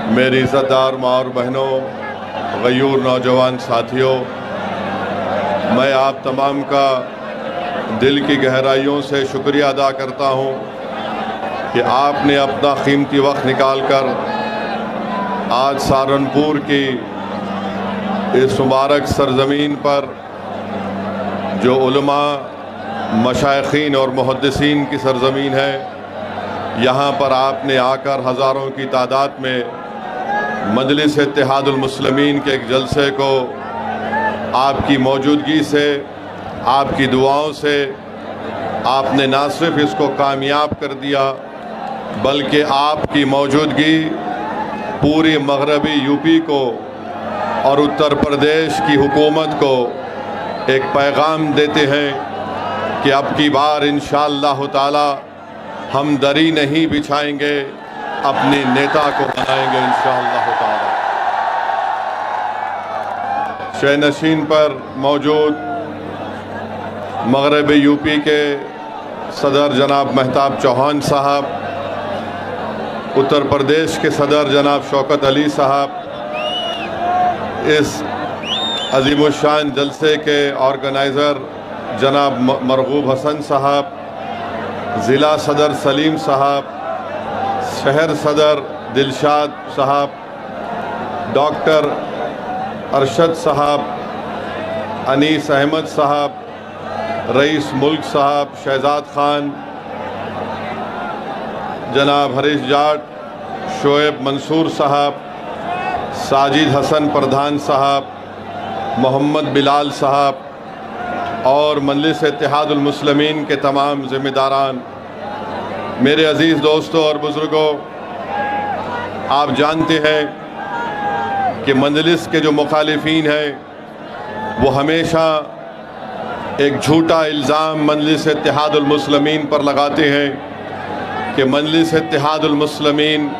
मेरी इज़्ज़तदार माँ और बहनों, गयूर नौजवान साथियों, मैं आप तमाम का दिल की गहराइयों से शुक्रिया अदा करता हूँ कि आपने अपना कीमती वक्त निकाल कर आज सहारनपुर की इस मुबारक सरज़मीन पर, जो उलमा, मशाइखीन और मुहद्दिसीन की सरज़मीन है, यहाँ पर आपने आकर हज़ारों की तादाद में मजलिस इत्तेहादुल मुस्लिमीन के एक जलसे को आपकी मौजूदगी से, आपकी दुआओं से आपने ना सिर्फ इसको कामयाब कर दिया, बल्कि आपकी मौजूदगी पूरी मगरबी यूपी को और उत्तर प्रदेश की हुकूमत को एक पैगाम देते हैं कि अब की बार इंशाअल्लाह ताला हम दरी नहीं बिछाएंगे, अपने नेता को बनाएंगे इंशाअल्लाह ताला। शहनशीन पर मौजूद मगरब यूपी के सदर जनाब महताब चौहान साहब, उत्तर प्रदेश के सदर जनाब शौकत अली साहब, इस अजीमुशान जलसे के ऑर्गेनाइज़र जनाब मरगूब हसन साहब, ज़िला सदर सलीम साहब, शहर सदर दिलशाद साहब, डॉक्टर अरशद साहब, अनीस अहमद साहब, रईस मुल्क साहब, शहजाद खान, जनाब हरीश जाट, शोएब मंसूर साहब, साजिद हसन प्रधान साहब, मोहम्मद बिलाल साहब और मजलिस इत्तेहादुल मुस्लिमीन के तमाम ज़िम्मेदारान, मेरे अज़ीज़ दोस्तों और बुज़ुर्गों, आप जानते हैं कि मजलिस के जो मुखालिफीन हैं वो हमेशा एक झूठा इल्ज़ाम मजलिस इत्तेहादुल मुस्लिमीन पर लगाते हैं कि मजलिस इत्तेहादुल मुस्लिमीन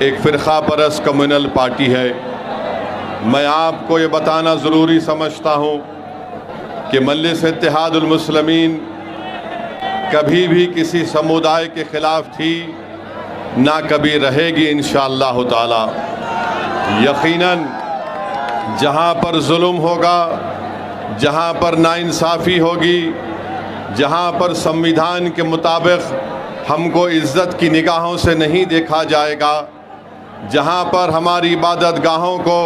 एक फ़िरक़ा परस्त कम्युनल पार्टी है। मैं आपको ये बताना ज़रूरी समझता हूँ कि मजलिस इत्तेहादुल मुस्लिमीन कभी भी किसी समुदाय के ख़िलाफ़ थी, ना कभी रहेगी इंशाअल्लाह ताला। यकीनन जहाँ पर जुल्म होगा, जहाँ पर नाइंसाफ़ी होगी, जहाँ पर संविधान के मुताबिक हमको इज़्ज़त की निगाहों से नहीं देखा जाएगा, जहाँ पर हमारी इबादत गाहों को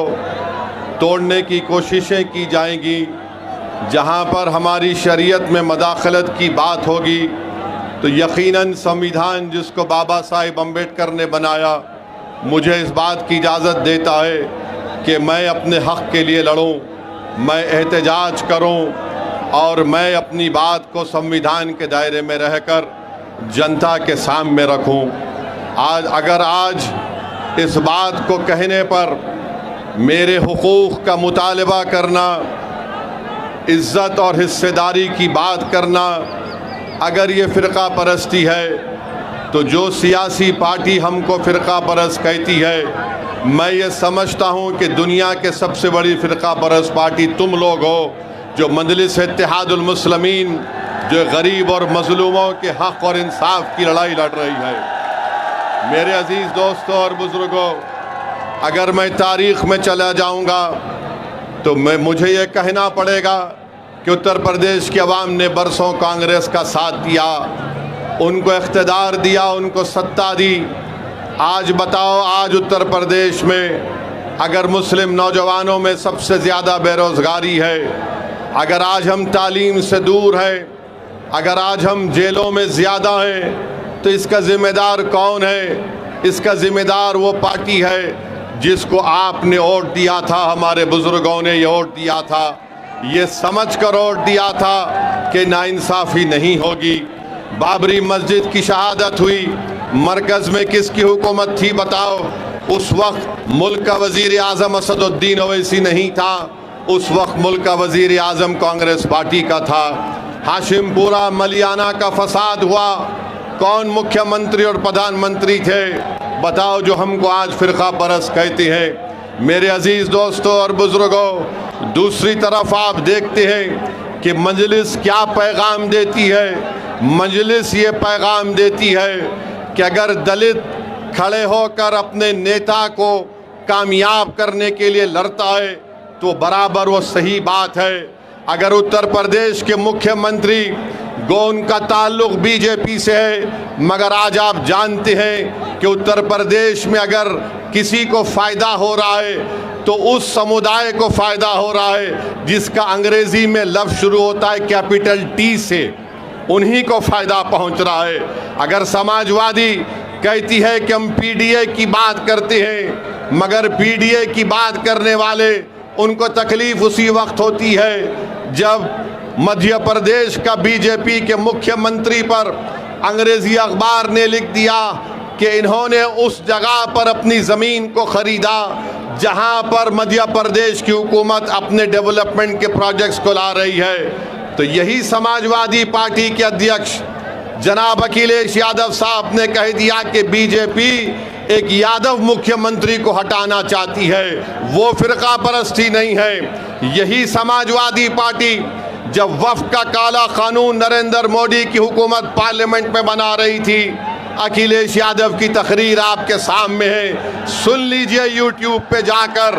तोड़ने की कोशिशें की जाएंगी, जहाँ पर हमारी शरीयत में मदाखलत की बात होगी, तो यकीनन संविधान जिसको बाबा साहिब अम्बेडकर ने बनाया मुझे इस बात की इजाज़त देता है कि मैं अपने हक़ के लिए लड़ूं, मैं एहतजाज करूं और मैं अपनी बात को संविधान के दायरे में रहकर जनता के सामने रखूं। आज इस बात को कहने पर मेरे हुकूक़ का मुतालबा करना, इज़्ज़त और हिस्सेदारी की बात करना, अगर ये फ़िरक़ा परस्ती है तो जो सियासी पार्टी हमको फ़िरक़ा परस्त कहती है, मैं ये समझता हूँ कि दुनिया के सबसे बड़ी फ़िरक़ा परस्त पार्टी तुम लोग हो, जो मजलिस इत्तेहादुल मुस्लिमीन, जो गरीब और मज़लूमों के हक़ और इंसाफ की लड़ाई लड़ रही है। मेरे अज़ीज़ दोस्तों और बुज़ुर्गों, अगर मैं तारीख़ में चला जाऊँगा तो मुझे ये कहना पड़ेगा कि उत्तर प्रदेश की आवाम ने बरसों कांग्रेस का साथ दिया, उनको इख्तिदार दिया, उनको सत्ता दी। आज बताओ, आज उत्तर प्रदेश में अगर मुस्लिम नौजवानों में सबसे ज़्यादा बेरोज़गारी है, अगर आज हम तालीम से दूर हैं, अगर आज हम जेलों में ज़्यादा हैं, तो इसका ज़िम्मेदार कौन है? इसका ज़िम्मेदार वो पार्टी है जिसको आपने वोट दिया था, हमारे बुज़ुर्गों ने ये वोट दिया था, ये समझ कर वोट दिया था कि नाइंसाफ़ी नहीं होगी। बाबरी मस्जिद की शहादत हुई, मरकज़ में किसकी हुकूमत थी बताओ? उस वक्त मुल्क का वज़ीर आज़म असदुद्दीन ओवैसी नहीं था, उस वक्त मुल्क का वज़ीर आज़म कांग्रेस पार्टी का था। हाशिमपुरा मलियाना का फसाद हुआ, कौन मुख्यमंत्री और प्रधानमंत्री थे बताओ, जो हमको आज फ़िरक़ा परस्त कहते हैं। मेरे अज़ीज़ दोस्तों और बुज़ुर्गों, दूसरी तरफ आप देखते हैं कि मजलिस क्या पैगाम देती है। मजलिस ये पैगाम देती है कि अगर दलित खड़े होकर अपने नेता को कामयाब करने के लिए लड़ता है तो बराबर वो सही बात है। अगर उत्तर प्रदेश के मुख्यमंत्री गो उनका ताल्लुक बीजेपी से है, मगर आज आप जानते हैं कि उत्तर प्रदेश में अगर किसी को फ़ायदा हो रहा है तो उस समुदाय को फ़ायदा हो रहा है जिसका अंग्रेज़ी में लफ्ज़ शुरू होता है कैपिटल टी से, उन्हीं को फ़ायदा पहुंच रहा है। अगर समाजवादी कहती है कि हम पीडीए की बात करते हैं, मगर पीडीए की बात करने वाले उनको तकलीफ़ उसी वक्त होती है जब मध्य प्रदेश का बीजेपी के मुख्यमंत्री पर अंग्रेज़ी अखबार ने लिख दिया कि इन्होंने उस जगह पर अपनी ज़मीन को ख़रीदा जहां पर मध्य प्रदेश की हुकूमत अपने डेवलपमेंट के प्रोजेक्ट्स को ला रही है। तो यही समाजवादी पार्टी के अध्यक्ष जनाब अखिलेश यादव साहब ने कह दिया कि बीजेपी एक यादव मुख्यमंत्री को हटाना चाहती है, वो फ़िरका परस्ती नहीं है। यही समाजवादी पार्टी जब वफ़ का काला कानून नरेंद्र मोदी की हुकूमत पार्लियामेंट में बना रही थी, अखिलेश यादव की तकरीर आपके सामने है, सुन लीजिए यूट्यूब पे जाकर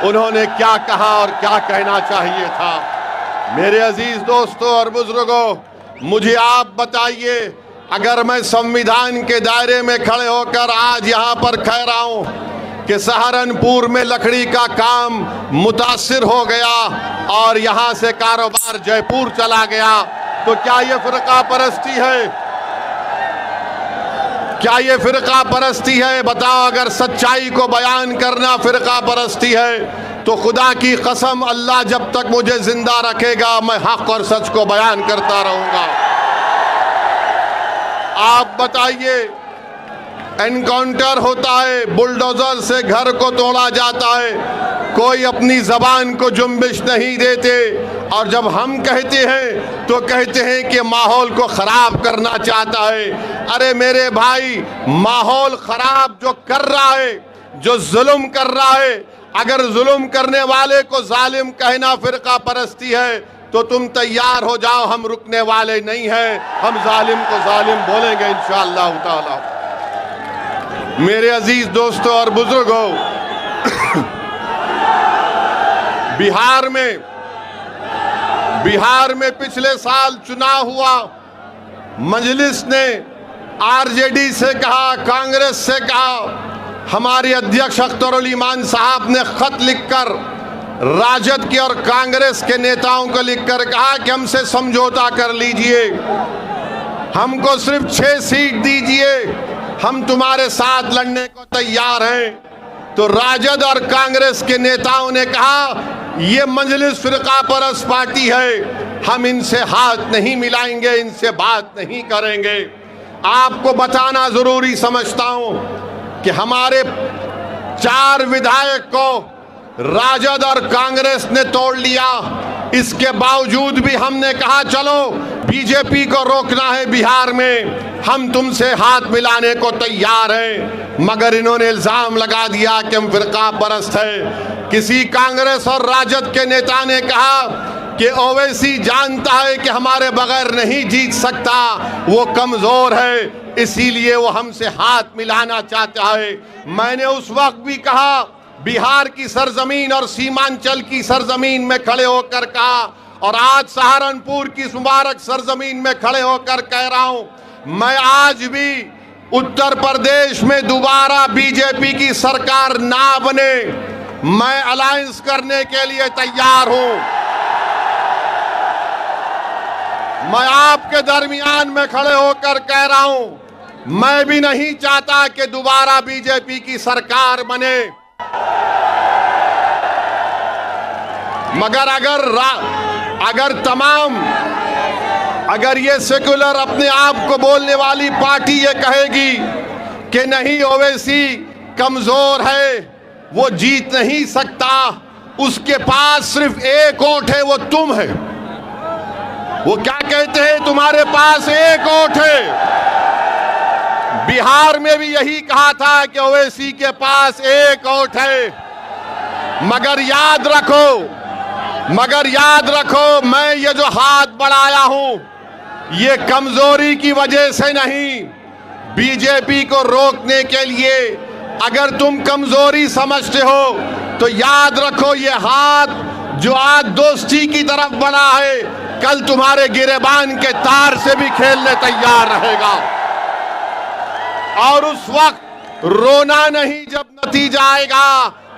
उन्होंने क्या कहा और क्या कहना चाहिए था। मेरे अजीज दोस्तों और बुजुर्गों, मुझे आप बताइए, अगर मैं संविधान के दायरे में खड़े होकर आज यहाँ पर कह रहा हूँ कि सहारनपुर में लकड़ी का काम मुतासिर हो गया और यहाँ से कारोबार जयपुर चला गया, तो क्या ये फ़िरका परस्ती है? क्या ये फ़िरका परस्ती है? बताओ, अगर सच्चाई को बयान करना फ़िरका परस्ती है तो खुदा की कसम अल्लाह जब तक मुझे जिंदा रखेगा मैं हक और सच को बयान करता रहूँगा। आप बताइए, एनकाउंटर होता है, बुलडोजर से घर को तोड़ा जाता है, कोई अपनी ज़बान को जुम्बिश नहीं देते, और जब हम कहते हैं तो कहते हैं कि माहौल को ख़राब करना चाहता है। अरे मेरे भाई, माहौल ख़राब जो कर रहा है, जो जुल्म कर रहा है, अगर जुल्म करने वाले को जालिम कहना फ़िरका परस्ती है तो तुम तैयार हो जाओ, हम रुकने वाले नहीं हैं, हम जालिम को जालिम बोलेंगे इंशाअल्लाह ताला। मेरे अजीज दोस्तों और बुजुर्गों, बिहार में पिछले साल चुनाव हुआ, मजलिस ने आरजेडी से कहा, कांग्रेस से कहा, हमारे अध्यक्ष अख्तरुल ईमान साहब ने खत लिखकर राजद के और कांग्रेस के नेताओं को लिखकर कहा कि हमसे समझौता कर लीजिए, हमको सिर्फ 6 सीट दीजिए, हम तुम्हारे साथ लड़ने को तैयार हैं। तो राजद और कांग्रेस के नेताओं ने कहा ये मजलिस फ़िरका परस्त पार्टी है, हम इनसे हाथ नहीं मिलाएंगे, इनसे बात नहीं करेंगे। आपको बताना ज़रूरी समझता हूँ कि हमारे 4 विधायक को राजद और कांग्रेस ने तोड़ लिया, इसके बावजूद भी हमने कहा चलो बीजेपी को रोकना है बिहार में, हम तुमसे हाथ मिलाने को तैयार हैं, मगर इन्होंने इल्ज़ाम लगा दिया कि हम फ़िरका परस्त है। किसी कांग्रेस और राजद के नेता ने कहा कि ओवैसी जानता है कि हमारे बगैर नहीं जीत सकता, वो कमज़ोर है, इसीलिए वो हमसे हाथ मिलाना चाहता है। मैंने उस वक्त भी कहा, बिहार की सरजमीन और सीमांचल की सरजमीन में खड़े होकर कहा, और आज सहारनपुर की मुबारक सरजमीन में खड़े होकर कह रहा हूं, मैं आज भी उत्तर प्रदेश में दोबारा बीजेपी की सरकार ना बने, मैं अलायंस करने के लिए तैयार हूं। मैं आपके दरमियान में खड़े होकर कह रहा हूं, मैं भी नहीं चाहता कि दोबारा बीजेपी की सरकार बने, मगर अगर ये सेकुलर अपने आप को बोलने वाली पार्टी ये कहेगी कि नहीं ओवैसी कमजोर है, वो जीत नहीं सकता, उसके पास सिर्फ एक वोट है, वो तुम है। वो क्या कहते हैं, तुम्हारे पास एक वोट है। बिहार में भी यही कहा था कि ओवैसी के पास एक वोट है, मगर याद रखो मैं ये जो हाथ बढ़ाया हूं ये कमजोरी की वजह से नहीं, बीजेपी को रोकने के लिए अगर तुम कमजोरी समझते हो तो याद रखो, ये हाथ जो आज दोस्ती की तरफ बढ़ा है, कल तुम्हारे गिरेबान के तार से भी खेलने तैयार रहेगा। और उस वक्त रोना नहीं जब नतीजा आएगा,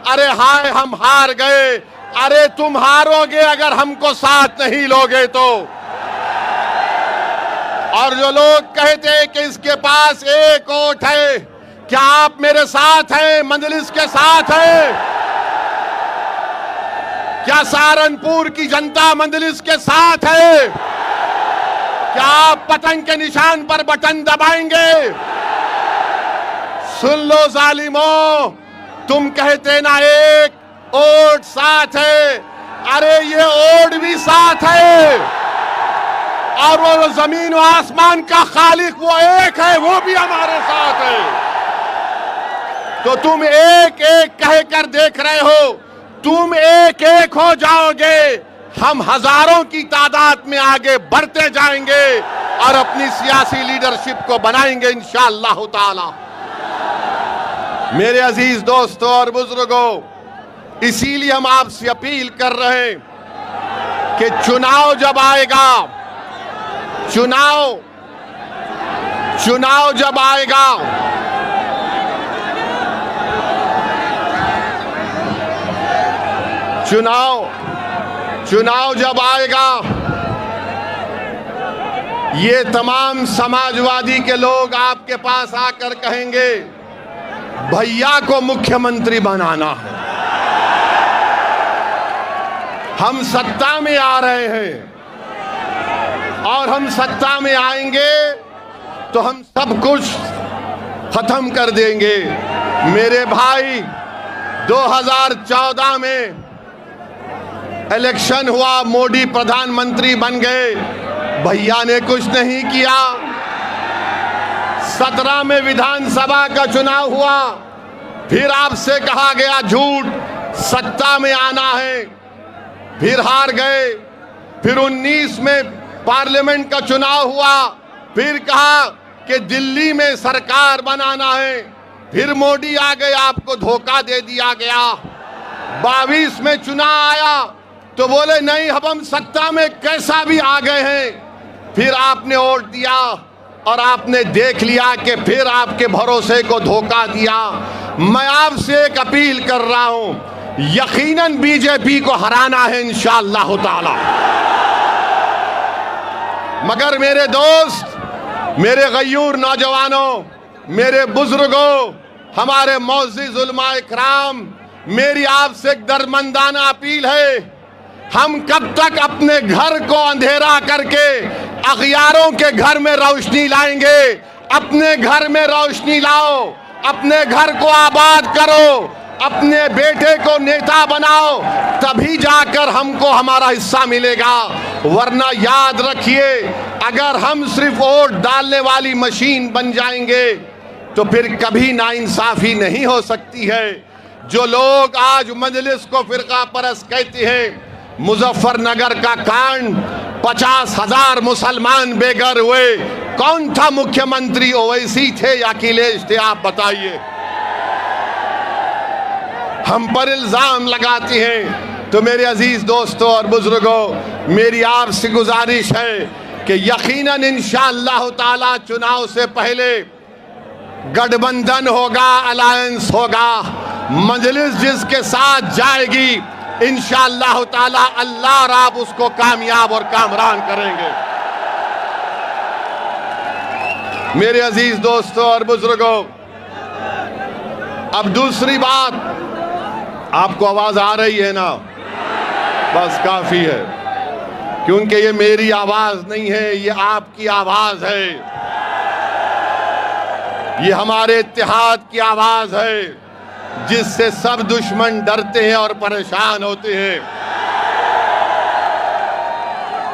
अरे हाय हम हार गए। अरे तुम हारोगे अगर हमको साथ नहीं लोगे तो। और जो लोग कहते हैं कि इसके पास एक वोट है, क्या आप मेरे साथ हैं, मजलिस के साथ हैं? क्या सहारनपुर की जनता मजलिस के साथ है? क्या आप पतंग के निशान पर बटन दबाएंगे? सुन लो जालिमों, तुम कहते ना एक वोट साथ है, अरे ये वोट भी साथ है। और वो जमीन और आसमान का खालिक वो एक है, वो भी हमारे साथ है। तो तुम एक एक कहकर देख रहे हो, तुम एक एक हो जाओगे, हम हजारों की तादाद में आगे बढ़ते जाएंगे और अपनी सियासी लीडरशिप को बनाएंगे इंशाअल्लाह ताला। मेरे अजीज दोस्तों और बुजुर्गों, इसीलिए हम आपसे अपील कर रहे हैं कि चुनाव जब आएगा, चुनाव जब आएगा, चुनाव जब आएगा, ये तमाम समाजवादी के लोग आपके पास आकर कहेंगे भैया को मुख्यमंत्री बनाना है, हम सत्ता में आ रहे हैं और हम सत्ता में आएंगे तो हम सब कुछ खत्म कर देंगे। मेरे भाई, 2014 में इलेक्शन हुआ, मोदी प्रधानमंत्री बन गए, भैया ने कुछ नहीं किया। 17 में विधानसभा का चुनाव हुआ, फिर आपसे कहा गया झूठ, सत्ता में आना है, फिर हार गए। फिर 19 में पार्लियामेंट का चुनाव हुआ, फिर कहा कि दिल्ली में सरकार बनाना है, फिर मोदी आ गए, आपको धोखा दे दिया गया। 22 में चुनाव आया तो बोले नहीं, अब हम सत्ता में कैसा भी आ गए हैं। फिर आपने वोट दिया और आपने देख लिया कि फिर आपके भरोसे को धोखा दिया। मैं आपसे एक अपील कर रहा हूं, यकीनन बीजेपी को हराना है इंशाअल्लाह ताला। मगर मेरे दोस्त, मेरे गयूर नौजवानों, मेरे बुजुर्गों, हमारे मुअज़्ज़िज़ उलमाए इकराम, मेरी आपसे एक दर्दमंदाना अपील है, हम कब तक अपने घर को अंधेरा करके अग़ियारों के घर में रोशनी लाएंगे? अपने घर में रोशनी लाओ, अपने घर को आबाद करो, अपने बेटे को नेता बनाओ, तभी जाकर हमको हमारा हिस्सा मिलेगा। वरना याद रखिए, अगर हम सिर्फ वोट डालने वाली मशीन बन जाएंगे तो फिर कभी नाइंसाफी नहीं हो सकती है। जो लोग आज मजलिस को फिरका परस्त कहते हैं, मुजफ्फरनगर का कांड, 50,000 मुसलमान बेघर हुए, कौन था मुख्यमंत्री? ओवैसी थे या अखिलेश थे? आप बताइए। हम पर इल्जाम लगाते हैं। तो मेरे अजीज दोस्तों और बुजुर्गों, मेरी आपसे गुजारिश है कि यकीनन इंशाअल्लाह ताला चुनाव से पहले गठबंधन होगा, अलायंस होगा। मजलिस जिसके साथ जाएगी इंशाअल्लाह ताला अल्लाह राब उसको कामयाब और कामरान करेंगे। मेरे अजीज दोस्तों और बुजुर्गों, अब दूसरी बात, आपको आवाज आ रही है ना? बस काफी है, क्योंकि ये मेरी आवाज नहीं है, ये आपकी आवाज है, ये हमारे इत्तेहाद की आवाज है, जिससे सब दुश्मन डरते हैं और परेशान होते हैं।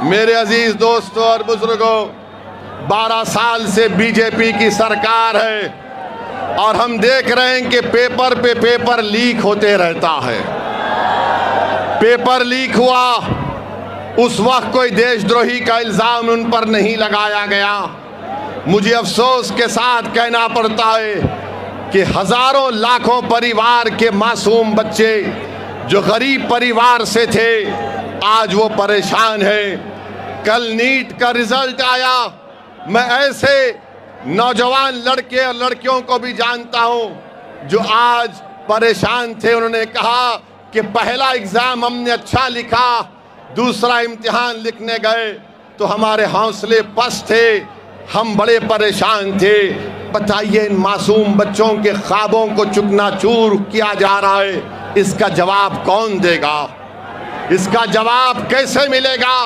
मेरे अजीज दोस्तों और बुजुर्गों, 12 साल से बीजेपी की सरकार है और हम देख रहे हैं कि पेपर पे पेपर लीक होते रहता है। पेपर लीक हुआ, उस वक्त कोई देशद्रोही का इल्जाम उन पर नहीं लगाया गया। मुझे अफसोस के साथ कहना पड़ता है कि हजारों लाखों परिवार के मासूम बच्चे जो गरीब परिवार से थे आज वो परेशान है। कल नीट का रिजल्ट आया, मैं ऐसे नौजवान लड़के और लड़कियों को भी जानता हूं जो आज परेशान थे। उन्होंने कहा कि पहला एग्जाम हमने अच्छा लिखा, दूसरा इम्तिहान लिखने गए तो हमारे हौसले पस्त थे, हम बड़े परेशान थे। बताइए इन मासूम बच्चों के ख्वाबों को चुकनाचूर किया जा रहा है, इसका जवाब कौन देगा? इसका जवाब कैसे मिलेगा?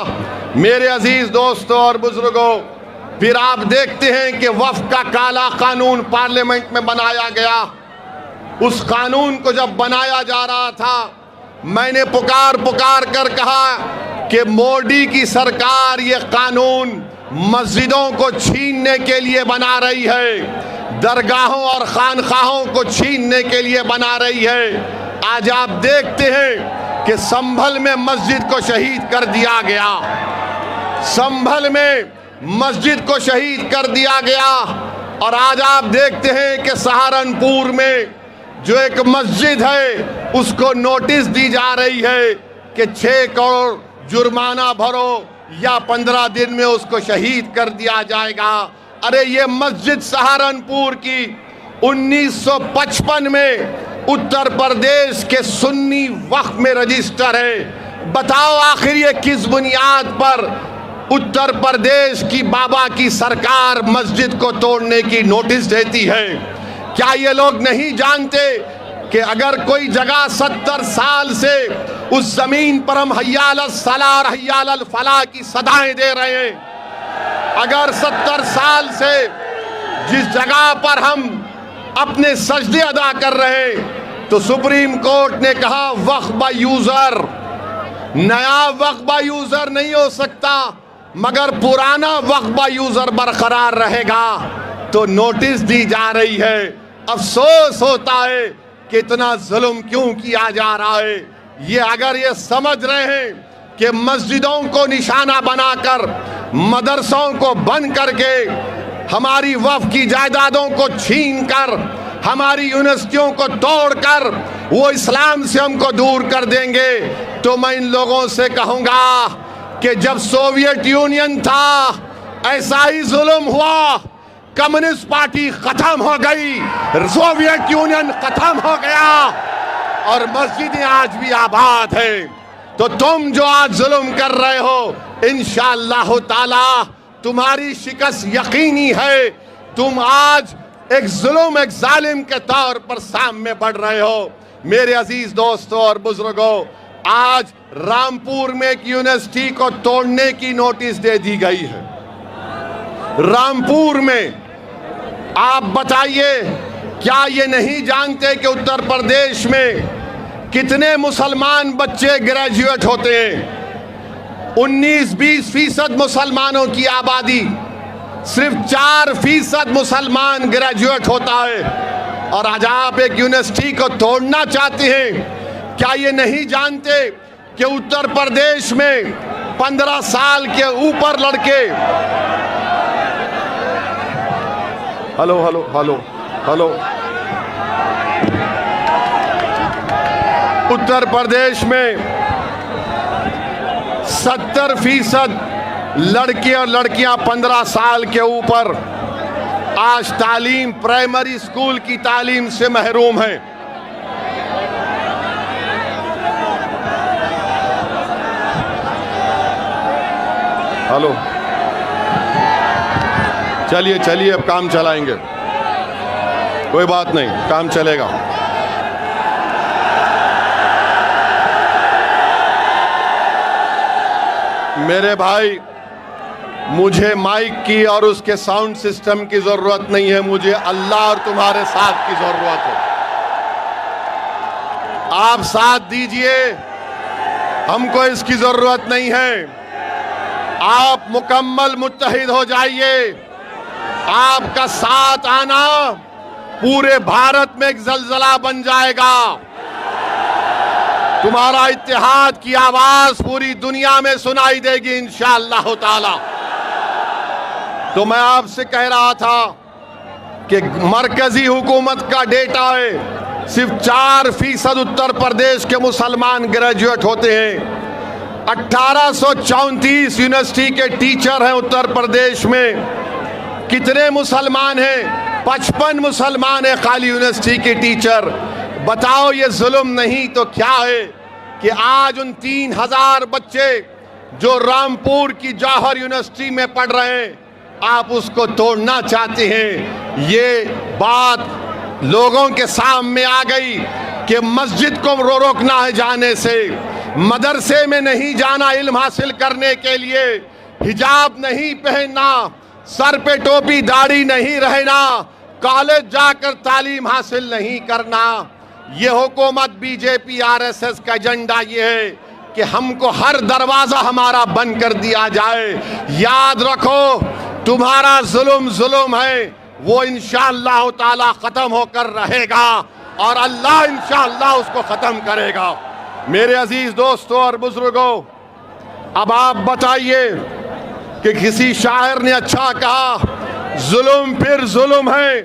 मेरे अजीज दोस्तों और बुजुर्गों, फिर आप देखते हैं कि वक्फ का काला कानून पार्लियामेंट में बनाया गया। उस कानून को जब बनाया जा रहा था, मैंने पुकार कर कहा कि मोदी की सरकार ये कानून मस्जिदों को छीनने के लिए बना रही है, दरगाहों और खानखाहों को छीनने के लिए बना रही है। आज आप देखते हैं कि संभल में मस्जिद को शहीद कर दिया गया, संभल में मस्जिद को शहीद कर दिया गया। और आज आप देखते हैं कि सहारनपुर में जो एक मस्जिद है उसको नोटिस दी जा रही है कि 6 करोड़ जुर्माना भरो या 15 दिन में उसको शहीद कर दिया जाएगा। अरे ये मस्जिद सहारनपुर की 1955 में उत्तर प्रदेश के सुन्नी वक्फ में रजिस्टर है। बताओ आखिर ये किस बुनियाद पर उत्तर प्रदेश की बाबा की सरकार मस्जिद को तोड़ने की नोटिस देती है? क्या ये लोग नहीं जानते कि अगर कोई जगह 70 साल से उस जमीन पर हम हय्या अलल सलाह और हय्या अलल फलाह की सदाएं दे रहे हैं, अगर 70 साल से जिस जगह पर हम अपने सजदे अदा कर रहे हैं, तो सुप्रीम कोर्ट ने कहा वक्फ बाय यूजर, नया वक्फ बाय यूजर नहीं हो सकता मगर पुराना वक्फ बाय यूजर बरकरार रहेगा। तो नोटिस दी जा रही है। अफसोस होता है कि इतना जुल्म क्यों किया जा रहा है। ये अगर ये समझ रहे हैं कि मस्जिदों को निशाना बनाकर, मदरसों को बंद करके, हमारी वक्फ की जायदादों को छीन कर, हमारी यूनिवर्सिटियों को तोड़कर वो इस्लाम से हमको दूर कर देंगे, तो मैं इन लोगों से कहूँगा कि जब सोवियत यूनियन था ऐसा ही जुल्म हुआ, कम्युनिस्ट पार्टी खत्म हो गई, सोवियत यूनियन खत्म हो गया और मस्जिदें आज भी आबाद है। तो तुम जो आज जुल्म कर रहे हो, इंशाअल्लाह ताला तुम्हारी शिकस्त यकीनी है। तुम आज एक जुल्म, एक जालिम के तौर पर सामने बढ़ रहे हो। मेरे अजीज दोस्तों और बुजुर्गों, आज रामपुर में एक यूनिवर्सिटी को तोड़ने की नोटिस दे दी गई है। रामपुर में आप बताइए, क्या ये नहीं जानते कि उत्तर प्रदेश में कितने मुसलमान बच्चे ग्रेजुएट होते हैं? 19-20% मुसलमानों की आबादी, सिर्फ 4% मुसलमान ग्रेजुएट होता है। और आज आप एक यूनिवर्सिटी को तोड़ना चाहते हैं। क्या ये नहीं जानते कि उत्तर प्रदेश में 15 साल के ऊपर लड़के, hello hello hello hello, Uttar Pradesh में 70% लड़के और लड़कियां 15 साल के ऊपर आज तालीम, प्राइमरी स्कूल की तालीम से महरूम हैं। हेलो, चलिए चलिए, अब काम चलाएंगे, कोई बात नहीं, काम चलेगा। मेरे भाई, मुझे माइक की और उसके साउंड सिस्टम की जरूरत नहीं है, मुझे अल्लाह और तुम्हारे साथ की जरूरत है। आप साथ दीजिए, हमको इसकी जरूरत नहीं है। आप मुकम्मल मुत्तहिद हो जाइए। आपका साथ आना पूरे भारत में एक जलजला बन जाएगा। तुम्हारा इत्तेहाद की आवाज पूरी दुनिया में सुनाई देगी इंशाअल्लाह ताला। तो मैं आपसे कह रहा था कि मरकजी हुकूमत का डेटा है सिर्फ 4% उत्तर प्रदेश के मुसलमान ग्रेजुएट होते हैं। 1834 यूनिवर्सिटी के टीचर हैं उत्तर प्रदेश में। कितने मुसलमान हैं? 55 मुसलमान हैं खाली यूनिवर्सिटी के टीचर। बताओ ये जुल्म नहीं तो क्या है कि आज उन 3000 बच्चे जो रामपुर की जौहर यूनिवर्सिटी में पढ़ रहे हैं, आप उसको तोड़ना चाहते हैं। ये बात लोगों के सामने आ गई कि मस्जिद को रोकना है जाने से, मदरसे में नहीं जाना इल्म हासिल करने के लिए, हिजाब नहीं पहनना, सर पे टोपी दाढ़ी नहीं रहना, कॉलेज जाकर तालीम हासिल नहीं करना। ये हुकूमत बीजेपी आरएसएस का एजेंडा ये है कि हमको हर दरवाजा हमारा बंद कर दिया जाए। याद रखो, तुम्हारा जुल्म है वो इंशाअल्लाह ताला खत्म होकर रहेगा और अल्लाह इंशाअल्लाह उसको खत्म करेगा। मेरे अजीज दोस्तों और बुजुर्गों, अब आप बताइए कि किसी शायर ने अच्छा कहा, जुल्म फिर जुल्म है,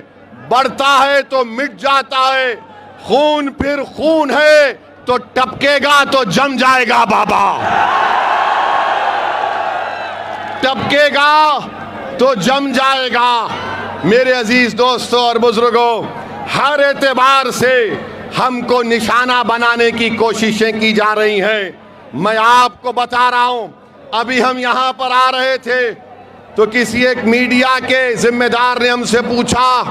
बढ़ता है तो मिट जाता है, खून फिर खून है तो टपकेगा तो जम जाएगा बाबा, टपकेगा तो जम जाएगा। मेरे अजीज दोस्तों और बुजुर्गों, हर एतबार से हमको निशाना बनाने की कोशिशें की जा रही हैं। मैं आपको बता रहा हूं, अभी हम यहां पर आ रहे थे तो किसी एक मीडिया के जिम्मेदार ने हमसे पूछा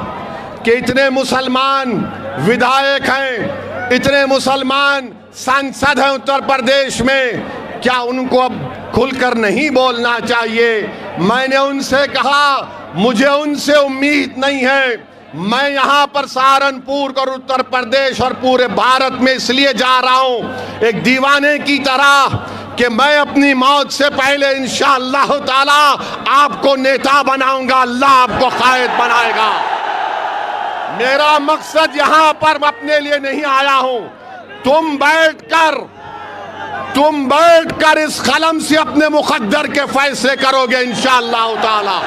कि इतने मुसलमान विधायक हैं, इतने मुसलमान सांसद हैं उत्तर प्रदेश में, क्या उनको अब खुलकर नहीं बोलना चाहिए? मैंने उनसे कहा, मुझे उनसे उम्मीद नहीं है। मैं यहाँ पर सहारनपुर और उत्तर प्रदेश और पूरे भारत में इसलिए जा रहा हूँ एक दीवाने की तरह कि मैं अपनी मौत से पहले इंशाअल्लाह ताला आपको नेता बनाऊंगा, अल्लाह आपको कायद बनाएगा। मेरा मकसद यहाँ पर अपने लिए नहीं आया हूँ। तुम बैठकर इस कलम से अपने मुकद्दर के फैसले करोगे इंशाअल्लाह ताला।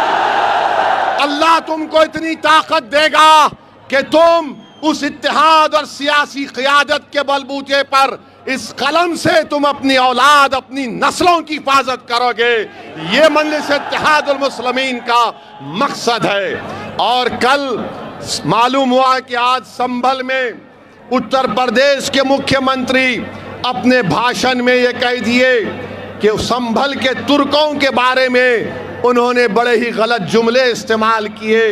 अल्लाह तुमको इतनी ताकत देगा कि तुम उस इत्तेहाद और सियासी क़ियादत के बलबूते पर इस कलम से तुम अपनी औलाद, अपनी नस्लों की हिफाजत करोगे। ये मजलिस इत्तेहादुल मुस्लिमीन का मकसद है। और कल मालूम हुआ कि आज संभल में उत्तर प्रदेश के मुख्यमंत्री अपने भाषण में ये कह दिए कि संभल के तुर्कों के बारे में उन्होंने बड़े ही गलत जुमले इस्तेमाल किए।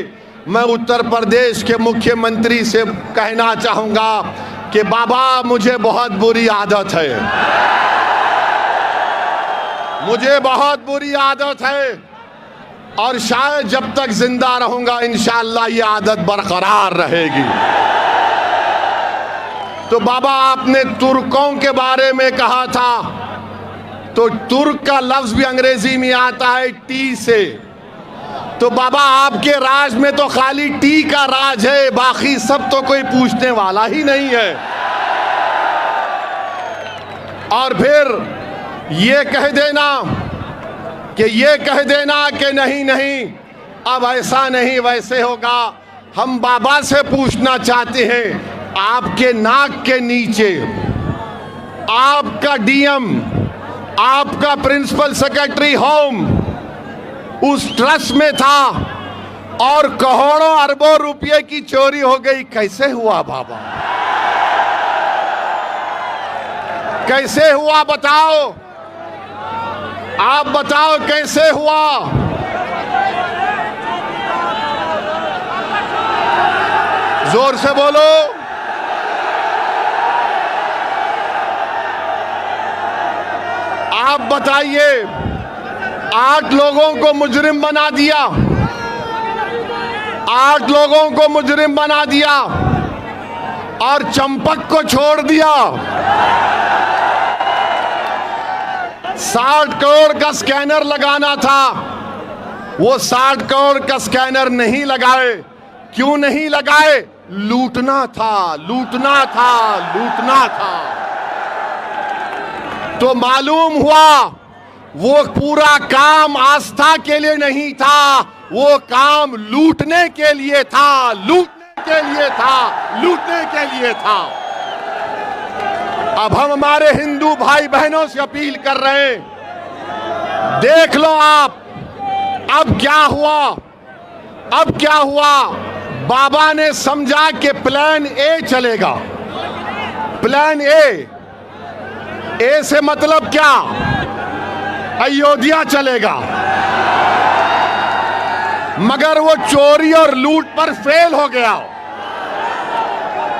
मैं उत्तर प्रदेश के मुख्यमंत्री से कहना चाहूँगा कि बाबा, मुझे बहुत बुरी आदत है, मुझे बहुत बुरी आदत है और शायद जब तक जिंदा रहूँगा इंशाअल्लाह ये आदत बरकरार रहेगी। तो बाबा, आपने तुर्कों के बारे में कहा था, तो तुर्क का लफ्ज भी अंग्रेजी में आता है टी से। तो बाबा, आपके राज में तो खाली टी का राज है, बाकी सब तो कोई पूछने वाला ही नहीं है। और फिर ये कह देना कि नहीं अब ऐसा नहीं वैसे होगा। हम बाबा से पूछना चाहते हैं, आपके नाक के नीचे आपका डीएम, आपका प्रिंसिपल सेक्रेटरी होम उस ट्रस्ट में था और करोड़ों अरबों रुपए की चोरी हो गई। कैसे हुआ बाबा? कैसे हुआ बताओ? आप बताओ कैसे हुआ? जोर से बोलो। आप बताइए। 8 लोगों को मुजरिम बना दिया, 8 लोगों को मुजरिम बना दिया और चंपक को छोड़ दिया। 60 करोड़ का स्कैनर लगाना था, वो 60 करोड़ का स्कैनर नहीं लगाए। क्यों नहीं लगाए? लूटना था, लूटना था, लूटना था। तो मालूम हुआ वो पूरा काम आस्था के लिए नहीं था, वो काम लूटने के लिए था, लूटने के लिए था, लूटने के लिए था। अब हम हमारे हिंदू भाई बहनों से अपील कर रहे हैं, देख लो आप अब क्या हुआ, अब क्या हुआ। बाबा ने समझा कि प्लान ए चलेगा, प्लान ए से मतलब क्या, अयोध्या चलेगा। मगर वो चोरी और लूट पर फेल हो गया।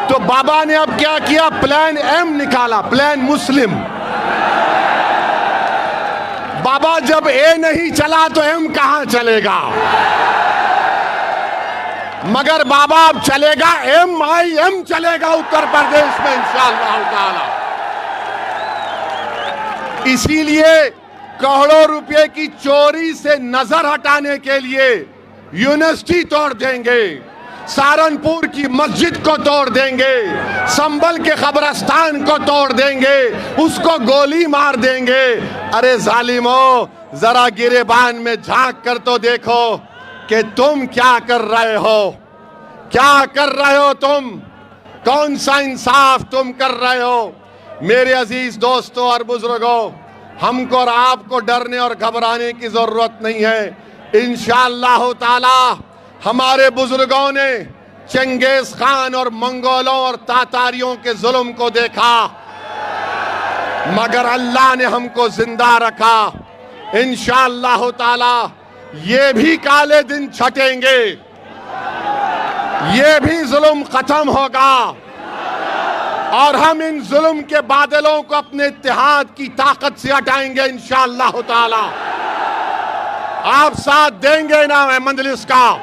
तो बाबा ने अब क्या किया, प्लान एम निकाला, प्लान मुस्लिम। बाबा जब ए नहीं चला तो एम कहां चलेगा। मगर बाबा अब चलेगा MIM चलेगा उत्तर प्रदेश में इंशाअल्लाह ताला। इसीलिए करोड़ों रुपए की चोरी से नजर हटाने के लिए यूनिवर्सिटी तोड़ देंगे, सहारनपुर की मस्जिद को तोड़ देंगे, संभल के कब्रिस्तान को तोड़ देंगे, उसको गोली मार देंगे। अरे जालिमो, जरा गिरेबान में झांक कर तो देखो कि तुम क्या कर रहे हो, क्या कर रहे हो तुम, कौन सा इंसाफ तुम कर रहे हो। मेरे अजीज दोस्तों और बुजुर्गों, हमको और आपको डरने और घबराने की जरूरत नहीं है। इंशाअल्लाह ताला हमारे बुजुर्गों ने चंगेज खान और मंगोलों और तातारियों के जुल्म को देखा, मगर अल्लाह ने हमको जिंदा रखा। इंशाअल्लाह ताला ये भी काले दिन छटेंगे, ये भी जुल्म खत्म होगा और हम इन जुल्म के बादलों को अपने इत्तेहाद की ताकत से हटाएंगे इंशाअल्लाह ताला। आप साथ देंगे ना मंजलिस का।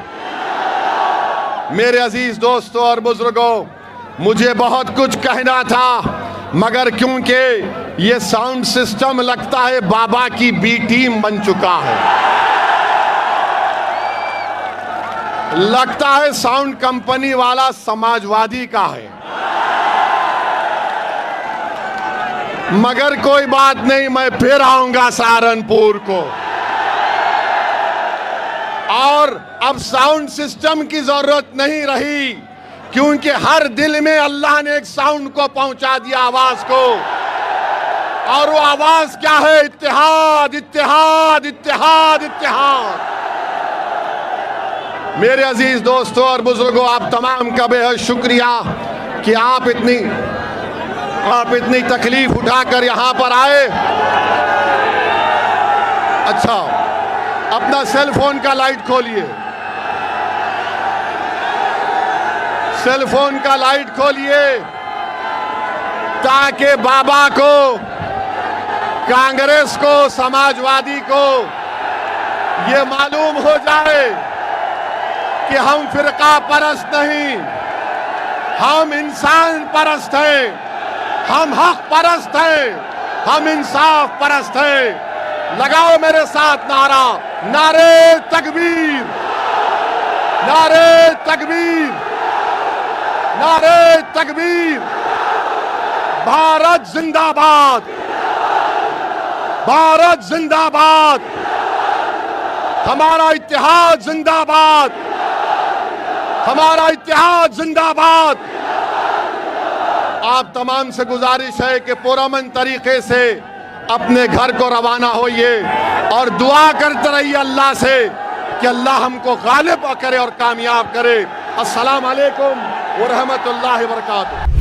मेरे अजीज दोस्तों और बुजुर्गों, मुझे बहुत कुछ कहना था, मगर क्योंकि ये साउंड सिस्टम लगता है बाबा की बी टीम बन चुका है, लगता है साउंड कंपनी वाला समाजवादी का है। मगर कोई बात नहीं, मैं फिर आऊंगा सहारनपुर को। और अब साउंड सिस्टम की जरूरत नहीं रही, क्योंकि हर दिल में अल्लाह ने एक साउंड को पहुंचा दिया, आवाज को। और वो आवाज क्या है, इत्तेहाद, इत्तेहाद, इत्तेहाद, इत्तेहाद। मेरे अजीज दोस्तों और बुजुर्गों, आप तमाम का बेहद शुक्रिया कि आप इतनी तकलीफ उठाकर यहां पर आए। अच्छा, अपना सेल फोन का लाइट खोलिए, सेल फोन का लाइट खोलिए, ताकि बाबा को, कांग्रेस को, समाजवादी को ये मालूम हो जाए कि हम फिरका परस्त नहीं, हम इंसान परस्त हैं, हम हक परस्त हैं, हम इंसाफ परस्त हैं। लगाओ मेरे साथ नारा, नारे तकबीर, नारे तकबीर, नारे तकबीर। भारत जिंदाबाद, भारत जिंदाबाद, हमारा इत्तेहाद जिंदाबाद, हमारा इत्तेहाद जिंदाबाद। आप तमाम से गुजारिश है कि पुरअमन तरीके से अपने घर को रवाना होइए और दुआ करते रहिए अल्लाह से कि अल्लाह हमको गालिब करे और कामयाब करे। अस्सलाम वालेकुम व रहमतुल्लाहि व बरकातुहू।